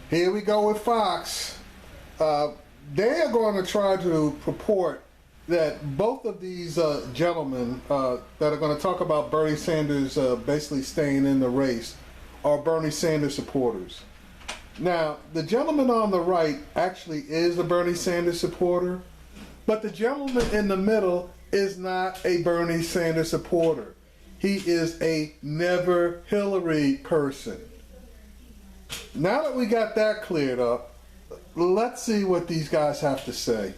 Here we go with Fox. They are going to try to purport that both of these gentlemen that are going to talk about Bernie Sanders basically staying in the race are Bernie Sanders supporters. Now, the gentleman on the right actually is a Bernie Sanders supporter, but the gentleman in the middle is not a Bernie Sanders supporter. He is a never Hillary person. Now that we got that cleared up, let's see what these guys have to say.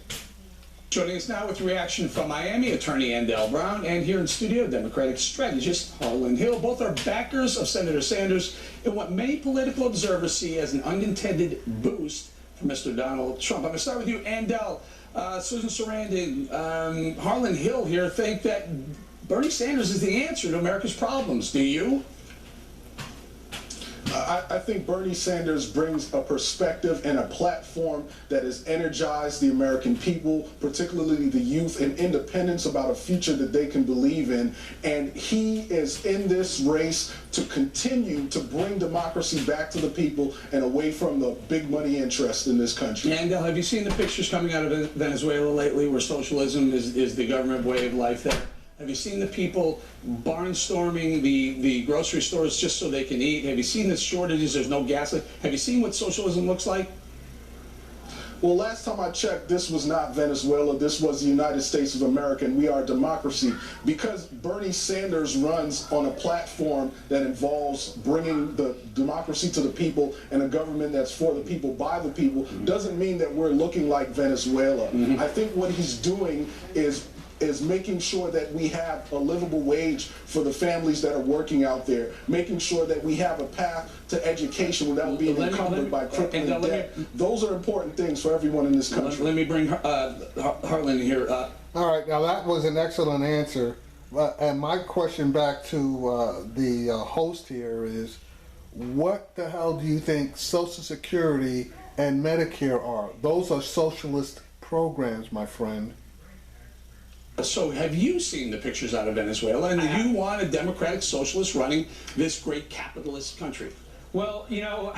Joining us now with reaction from Miami, attorney Andel Brown, and here in studio, Democratic strategist Harlan Hill. Both are backers of Senator Sanders in what many political observers see as an unintended boost for Mr. Donald Trump. I'm going to start with you, Andel. Susan Sarandon, Harlan Hill here think that Bernie Sanders is the answer to America's problems. Do you? I think Bernie Sanders brings a perspective and a platform that has energized the American people, particularly the youth, and independence about a future that they can believe in. And he is in this race to continue to bring democracy back to the people and away from the big money interest in this country. Andel, have you seen the pictures coming out of Venezuela lately where socialism is the government way of life there? Have you seen the people barnstorming the grocery stores just so they can eat? Have you seen the shortages? There's no gas. Have you seen what socialism looks like? Well, last time I checked, this was not Venezuela. This was the United States of America, and we are a democracy. Because Bernie Sanders runs on a platform that involves bringing the democracy to the people and a government that's for the people, by the people, doesn't mean that we're looking like Venezuela. I think what he's doing is making sure that we have a livable wage for the families that are working out there, making sure that we have a path to education without being encumbered by crippling debt. Those are important things for everyone in this country. Let me bring Harlan here. All right, now that was an excellent answer. And my question back to the host here is, what the hell do you think Social Security and Medicare are? Those are socialist programs, my friend. So have you seen the pictures out of Venezuela, and do you want a democratic socialist running this great capitalist country? Well, you know,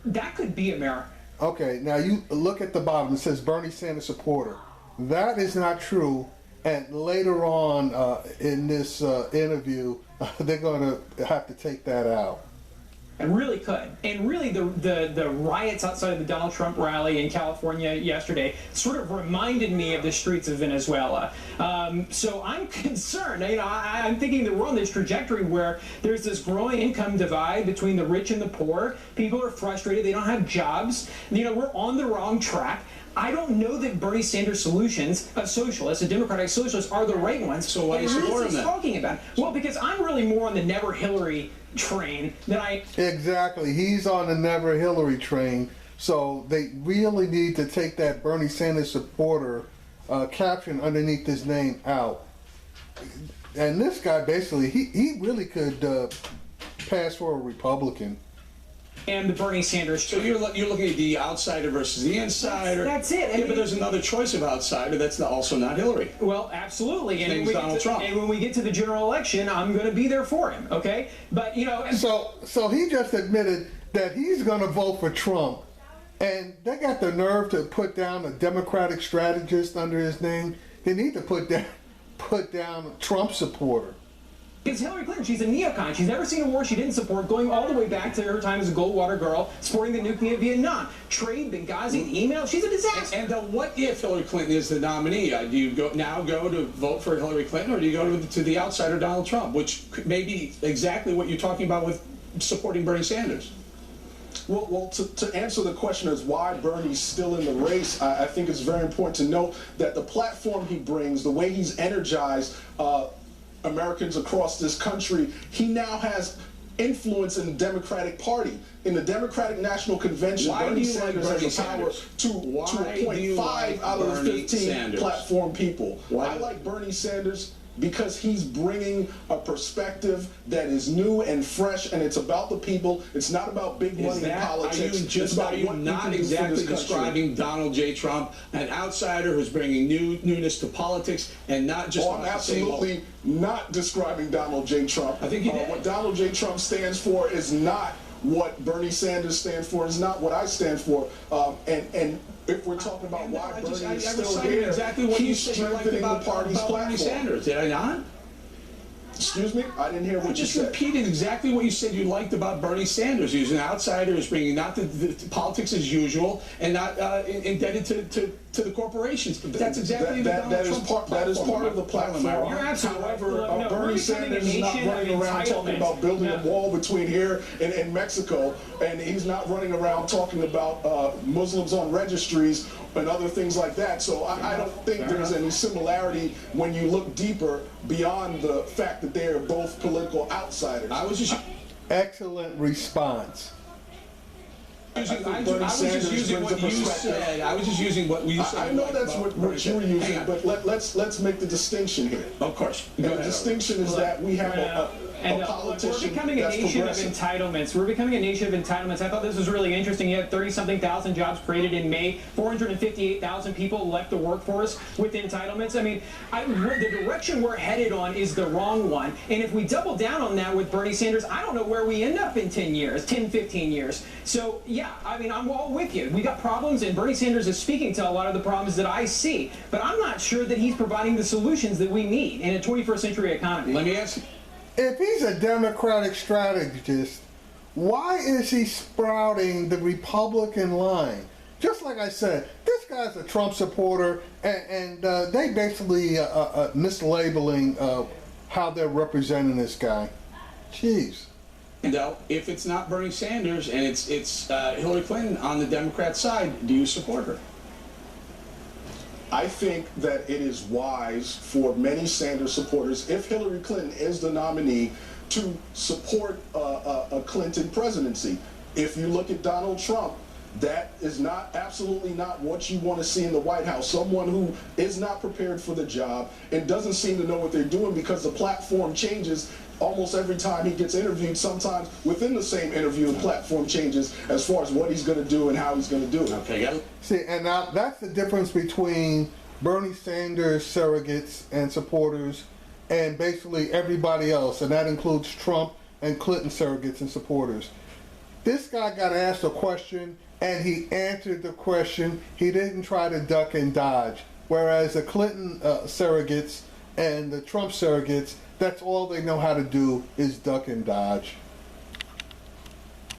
that could be America. Okay, now you look at the bottom. It says Bernie Sanders supporter. That is not true. And later on in this interview, they're going to have to take that out. And really could. And really the riots outside of the Donald Trump rally in California yesterday sort of reminded me of the streets of Venezuela. So I'm concerned. You know, I'm thinking that we're on this trajectory where there's this growing income divide between the rich and the poor. People are frustrated. They don't have jobs. You know, we're on the wrong track. I don't know that Bernie Sanders' solutions, a socialist, a democratic socialist, are the right ones. So why do you support him then? Talking about? Well, because I'm really more on the never Hillary train than I... Exactly. He's on the never Hillary train. So they really need to take that Bernie Sanders supporter caption underneath his name out. And this guy basically, he really could pass for a Republican. And the Bernie Sanders. So you're looking at the outsider versus the insider. That's it. Yeah, but there's another choice of outsider that's also not Hillary. Well, absolutely. His name's Donald Trump. And when we get to the general election, I'm going to be there for him. Okay, but you know. So he just admitted that he's going to vote for Trump, and they got the nerve to put down a Democratic strategist under his name. They need to put down a Trump supporter. It's Hillary Clinton. She's a neocon. She's never seen a war she didn't support, going all the way back to her time as a Goldwater girl, supporting the nuke in Vietnam. Trade, Benghazi, email. She's a disaster. And what if Hillary Clinton is the nominee? Do you go to vote for Hillary Clinton, or do you go to the outsider Donald Trump, which may be exactly what you're talking about with supporting Bernie Sanders? Well, to answer the question as why Bernie's still in the race, I think it's very important to note that the platform he brings, the way he's energized Americans across this country, he now has influence in the Democratic Party. In the Democratic National Convention, Bernie Sanders has the power to appoint 5 out of the 15 platform people. I like Bernie Sanders because he's bringing a perspective that is new and fresh, and it's about the people. It's not about big money in politics. Are you not exactly describing Donald J. Trump, an outsider who's bringing newness to politics, and not just... Oh, I'm absolutely not describing Donald J. Trump. I think you did. What Donald J. Trump stands for is not what Bernie Sanders stands for is not what I stand for. And if we're talking about why Bernie is still here, exactly what you he's said you liked strengthening the about party's Bernie platform. Sanders. Did I not? Excuse me? I didn't hear I what you just said. repeated exactly what you said you liked about Bernie Sanders. He's an outsider, who's bringing not the politics as usual, and not indebted to the corporations. That's exactly that is part of the platform. You're absolutely right. However, Look, no, Bernie we're becoming a Sanders is not nation of running around talking entitlement. about building a No. wall between here and Mexico, and he's not running around talking about Muslims on registries and other things like that. So I don't think there's any similarity when you look deeper beyond the fact that they are both political outsiders. I was just Excellent response. using, think I Bernie was just Sanders using brings what a you perspective. said. I was just using what you said. I know that's what you were using, Hang on. but let's make the distinction here. Of course. And the distinction is that we have a Look, politician we're becoming a that's nation of progressive. entitlements. We're becoming a nation of entitlements. I thought this was really interesting. You had 30-something thousand jobs created in May. 458,000 people left the workforce with entitlements. I mean, the direction we're headed on is the wrong one. And if we double down on that with Bernie Sanders, I don't know where we end up in 10 years, 10, 15 years. So, yeah, I mean, I'm all with you. We got problems, and Bernie Sanders is speaking to a lot of the problems that I see. But I'm not sure that he's providing the solutions that we need in a 21st century economy. Let me ask you. If he's a Democratic strategist, why is he sprouting the Republican line? Just like I said, this guy's a Trump supporter, and they basically mislabeling how they're representing this guy. Jeez. If it's not Bernie Sanders and it's Hillary Clinton on the Democrat side, do you support her? I think that it is wise for many Sanders supporters, if Hillary Clinton is the nominee, to support a Clinton presidency. If you look at Donald Trump, that is absolutely not what you want to see in the White House. Someone who is not prepared for the job and doesn't seem to know what they're doing, because the platform changes almost every time he gets interviewed. Sometimes within the same interview, the platform changes as far as what he's going to do and how he's going to do it. Okay, got it. See, and now that's the difference between Bernie Sanders surrogates and supporters and basically everybody else, and that includes Trump and Clinton surrogates and supporters. This guy got asked a question and he answered the question. He didn't try to duck and dodge. Whereas the Clinton surrogates and the Trump surrogates, that's all they know how to do is duck and dodge.